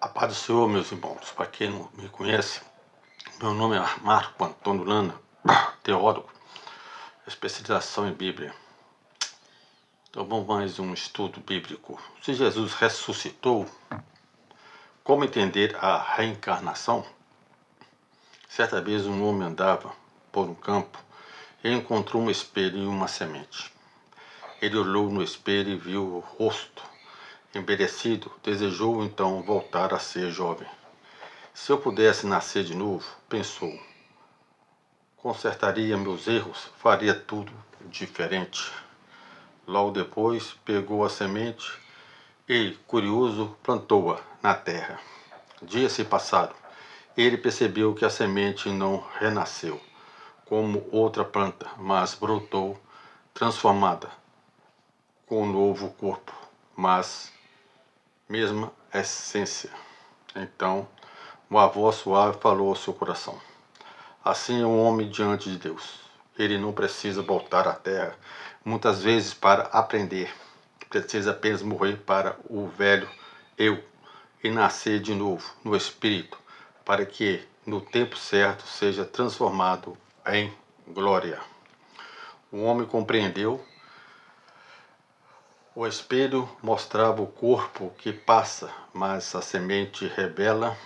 A paz do Senhor, meus irmãos. Para quem não me conhece, meu nome é Marco Antônio Lana, teólogo, especialização em Bíblia. Então vamos mais um estudo bíblico. Se Jesus ressuscitou, como entender a reencarnação? Certa vez um homem andava por um campo e encontrou um espelho e uma semente. Ele olhou no espelho e viu o rosto envelhecido, desejou então voltar a ser jovem. Se eu pudesse nascer de novo, pensou, consertaria meus erros, faria tudo diferente. Logo depois, pegou a semente e, curioso, plantou-a na terra. Dias se passaram. Ele percebeu que a semente não renasceu como outra planta, mas brotou transformada, com um novo corpo, mas mesma essência. Então, uma voz suave falou ao seu coração. Assim é um homem diante de Deus. Ele não precisa voltar à terra, muitas vezes para aprender. Precisa apenas morrer para o velho eu e nascer de novo no Espírito, para que no tempo certo seja transformado em glória. O homem compreendeu. O espelho mostrava o corpo que passa, mas a semente revela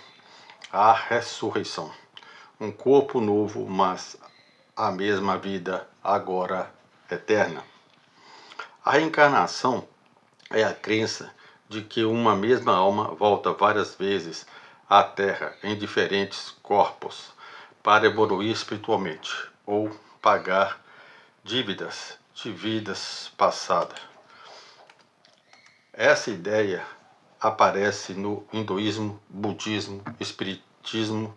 a ressurreição. Um corpo novo, mas a mesma vida agora eterna. A reencarnação é a crença de que uma mesma alma volta várias vezes à Terra em diferentes corpos para evoluir espiritualmente ou pagar dívidas de vidas passadas. Essa ideia aparece no hinduísmo, budismo, espiritismo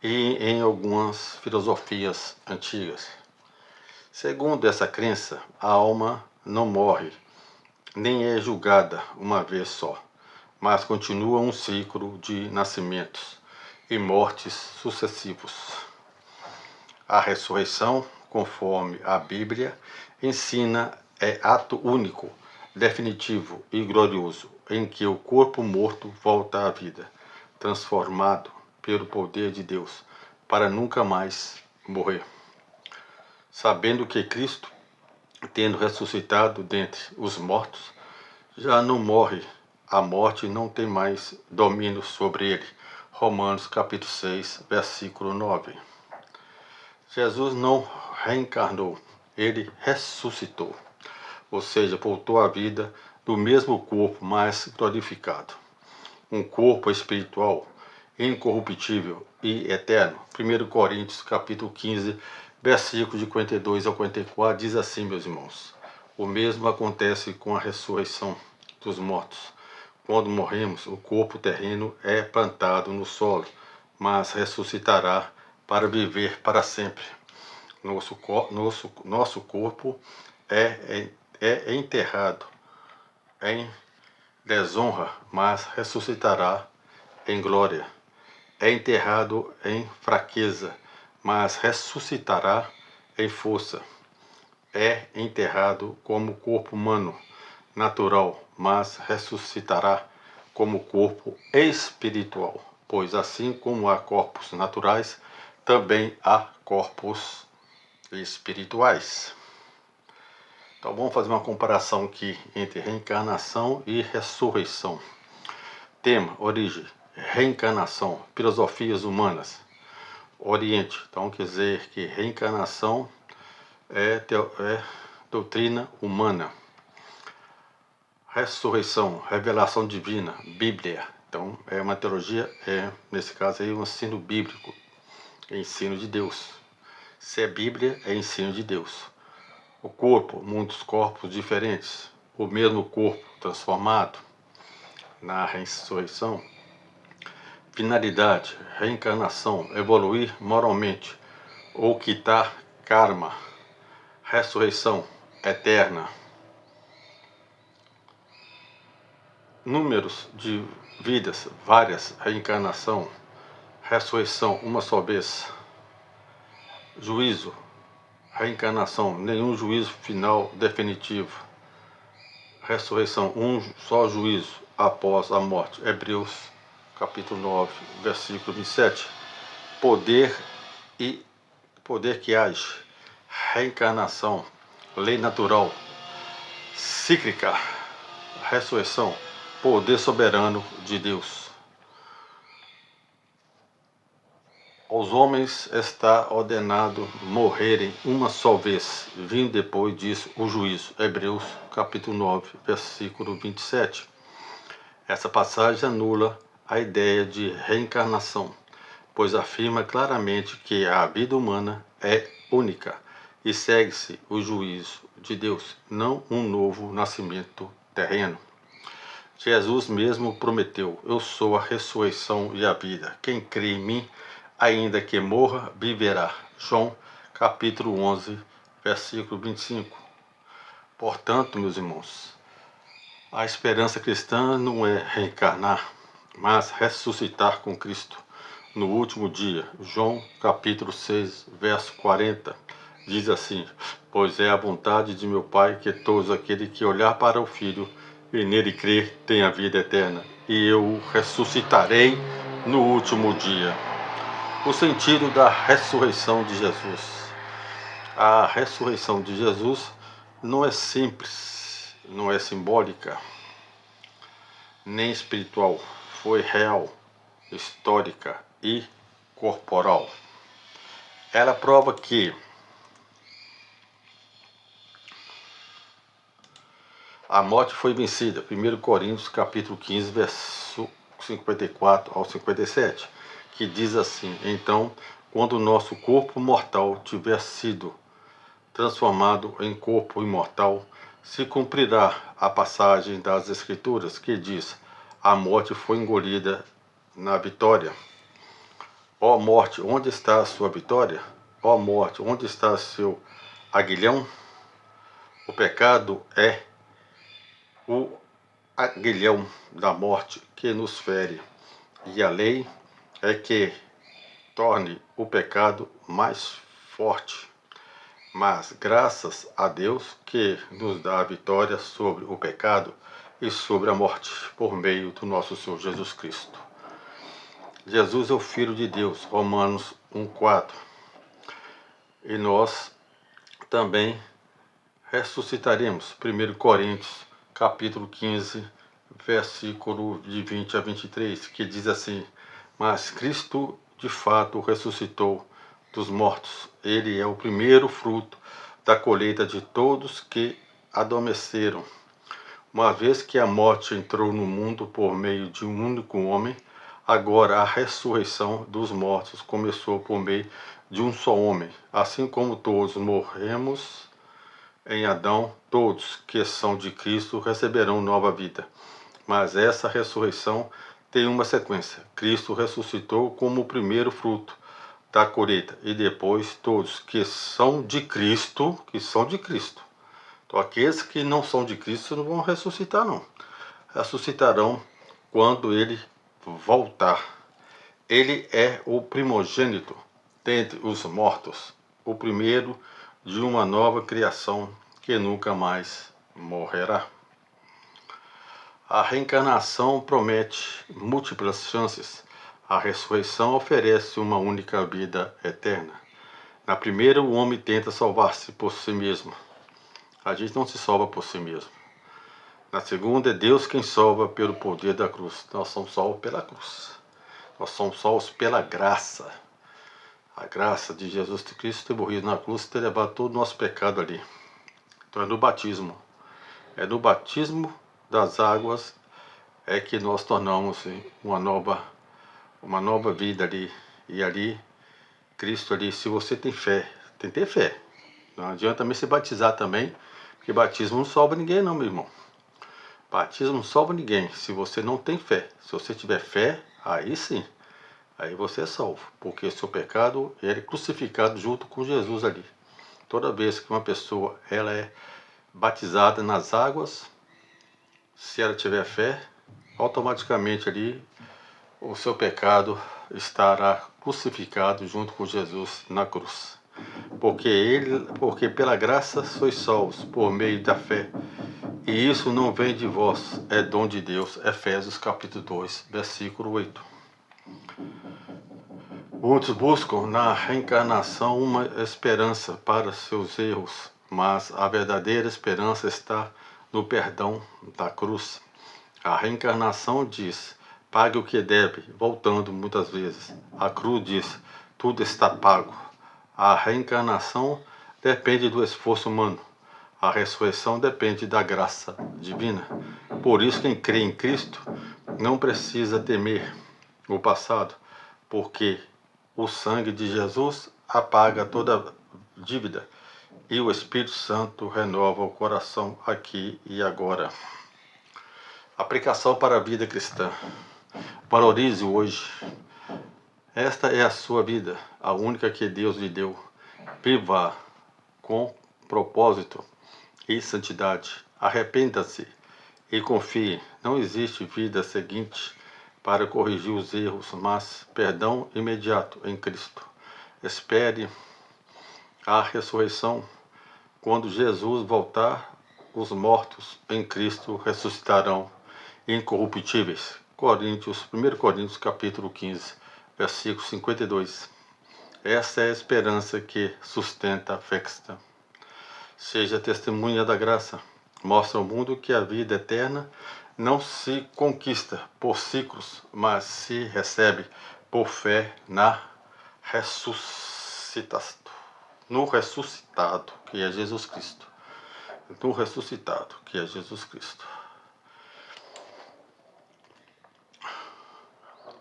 e em algumas filosofias antigas. Segundo essa crença, a alma não morre, nem é julgada uma vez só, mas continua um ciclo de nascimentos e mortes sucessivos. A ressurreição, conforme a Bíblia ensina, é ato único, definitivo e glorioso, em que o corpo morto volta à vida, transformado pelo poder de Deus, para nunca mais morrer. Sabendo que Cristo, tendo ressuscitado dentre os mortos, já não morre, a morte não tem mais domínio sobre ele. Romanos capítulo 6, versículo 9. Jesus não reencarnou, ele ressuscitou, ou seja, voltou à vida do mesmo corpo, mas glorificado. Um corpo espiritual, incorruptível e eterno. 1 Coríntios capítulo 15, versículos de 42 ao 44, diz assim, meus irmãos. O mesmo acontece com a ressurreição dos mortos. Quando morremos, o corpo terreno é plantado no solo, mas ressuscitará para viver para sempre. Nosso corpo é enterrado em desonra, mas ressuscitará em glória. É enterrado em fraqueza, mas ressuscitará em força. É enterrado como corpo humano, natural, mas ressuscitará como corpo espiritual. Pois assim como há corpos naturais, também há corpos espirituais. Então vamos fazer uma comparação aqui entre reencarnação e ressurreição. Tema, origem, reencarnação, filosofias humanas. Oriente, então quer dizer que reencarnação é doutrina humana. Ressurreição, revelação divina, Bíblia. Então é uma teologia, nesse caso aí um ensino bíblico, ensino de Deus. Se é Bíblia, é ensino de Deus. O corpo, muitos corpos diferentes, o mesmo corpo transformado na ressurreição. Finalidade, reencarnação, evoluir moralmente ou quitar karma. Ressurreição eterna. Números de vidas, várias, reencarnação. Ressurreição, uma só vez. Juízo, reencarnação, nenhum juízo final definitivo. Ressurreição, um só juízo após a morte. Hebreus capítulo 9, versículo 27. Poder que age, reencarnação, lei natural, cíclica, ressurreição, poder soberano de Deus. Aos homens está ordenado morrerem uma só vez, vindo depois disso o juízo. Hebreus capítulo 9, versículo 27. Essa passagem anula a ideia de reencarnação, pois afirma claramente que a vida humana é única e segue-se o juízo de Deus, não um novo nascimento terreno. Jesus mesmo prometeu: eu sou a ressurreição e a vida. Quem crê em mim, ainda que morra, viverá. João capítulo 11, versículo 25. Portanto, meus irmãos, a esperança cristã não é reencarnar, mas ressuscitar com Cristo no último dia. João capítulo 6, verso 40, diz assim: pois é a vontade de meu Pai que todos aqueles que olhar para o Filho e nele crer tenham a vida eterna, e eu o ressuscitarei no último dia. O sentido da ressurreição de Jesus. A ressurreição de Jesus não é simples, não é simbólica, nem espiritual. Foi real, histórica e corporal. Ela prova que a morte foi vencida. 1 Coríntios capítulo 15, verso 54 ao 57, que diz assim: então, quando o nosso corpo mortal tiver sido transformado em corpo imortal, se cumprirá a passagem das Escrituras que diz: a morte foi engolida na vitória. Ó morte, onde está a sua vitória? Ó morte, onde está seu aguilhão? O pecado é o aguilhão da morte que nos fere, e a lei é que torne o pecado mais forte. Mas graças a Deus que nos dá a vitória sobre o pecado e sobre a morte, por meio do nosso Senhor Jesus Cristo. Jesus é o Filho de Deus, Romanos 1,4. E nós também ressuscitaremos, 1 Coríntios capítulo 15, versículo de 20 a 23, que diz assim: mas Cristo de fato ressuscitou dos mortos. Ele é o primeiro fruto da colheita de todos que adormeceram. Uma vez que a morte entrou no mundo por meio de um único homem, agora a ressurreição dos mortos começou por meio de um só homem. Assim como todos morremos em Adão, todos que são de Cristo receberão nova vida. Mas essa ressurreição tem uma sequência. Cristo ressuscitou como o primeiro fruto da colheita, e depois todos que são de Cristo, Então aqueles que não são de Cristo não vão ressuscitar não. Ressuscitarão quando ele voltar. Ele é o primogênito dentre os mortos, o primeiro de uma nova criação que nunca mais morrerá. A reencarnação promete múltiplas chances. A ressurreição oferece uma única vida eterna. Na primeira, o homem tenta salvar-se por si mesmo. A gente não se salva por si mesmo. Na segunda, é Deus quem salva pelo poder da cruz. Nós somos salvos pela cruz. Nós somos salvos pela graça. A graça de Jesus Cristo ter morrido na cruz e ter levado todo o nosso pecado ali. Então é no batismo. É no batismo das águas é que nós tornamos uma nova vida ali. E ali, Cristo ali, se você tem fé, tem que ter fé. Não adianta também se batizar também, porque batismo não salva ninguém não, meu irmão. Batismo não salva ninguém se você não tem fé. Se você tiver fé, aí sim, aí você é salvo, porque seu pecado ele é crucificado junto com Jesus ali. Toda vez que uma pessoa ela é batizada nas águas, se ela tiver fé, automaticamente ali o seu pecado estará crucificado junto com Jesus na cruz. Porque pela graça sois salvos, por meio da fé. E isso não vem de vós, é dom de Deus. Efésios capítulo 2, versículo 8. Muitos buscam na reencarnação uma esperança para seus erros, mas a verdadeira esperança está no perdão da cruz. A reencarnação diz, pague o que deve, voltando muitas vezes. A cruz diz, tudo está pago. A reencarnação depende do esforço humano. A ressurreição depende da graça divina. Por isso, quem crê em Cristo não precisa temer o passado, porque o sangue de Jesus apaga toda dívida e o Espírito Santo renova o coração aqui e agora. Aplicação para a vida cristã. Valorize hoje. Esta é a sua vida, a única que Deus lhe deu. Viva com propósito e santidade. Arrependa-se e confie. Não existe vida seguinte para corrigir os erros, mas perdão imediato em Cristo. Espere a ressurreição. Quando Jesus voltar, os mortos em Cristo ressuscitarão incorruptíveis. 1 Coríntios capítulo 15, versículo 52. Essa é a esperança que sustenta a fé cristã. Seja testemunha da graça. Mostra ao mundo que a vida eterna não se conquista por ciclos, mas se recebe por fé no ressuscitado, que é Jesus Cristo. No ressuscitado, que é Jesus Cristo.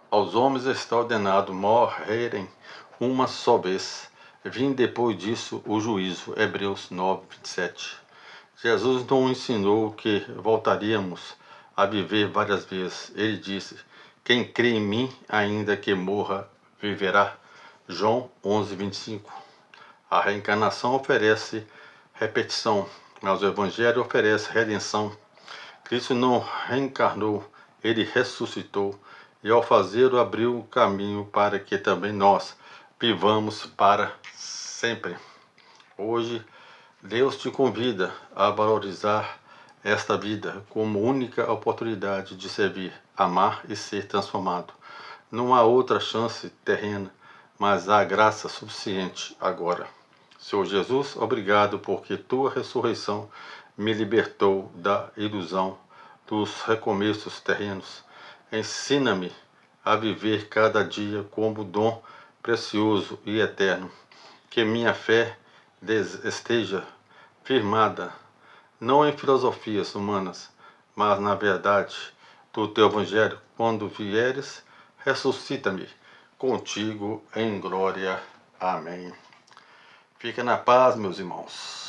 Aos homens está ordenado morrerem uma só vez. Vim depois disso o juízo. Hebreus 9, 27. Jesus não ensinou que voltaríamos a viver várias vezes. Ele disse, quem crê em mim, ainda que morra, viverá. João 11, 25. A reencarnação oferece repetição, mas o Evangelho oferece redenção. Cristo não reencarnou, ele ressuscitou, e ao fazê-lo abriu o caminho para que também nós vivamos para sempre. Hoje, Deus te convida a valorizar esta vida como única oportunidade de servir, amar e ser transformado. Não há outra chance terrena, mas há graça suficiente agora. Senhor Jesus, obrigado porque tua ressurreição me libertou da ilusão dos recomeços terrenos. Ensina-me a viver cada dia como dom precioso e eterno. Que minha fé esteja firmada, não em filosofias humanas, mas na verdade do teu Evangelho. Quando vieres, ressuscita-me contigo em glória. Amém. Fica na paz, meus irmãos.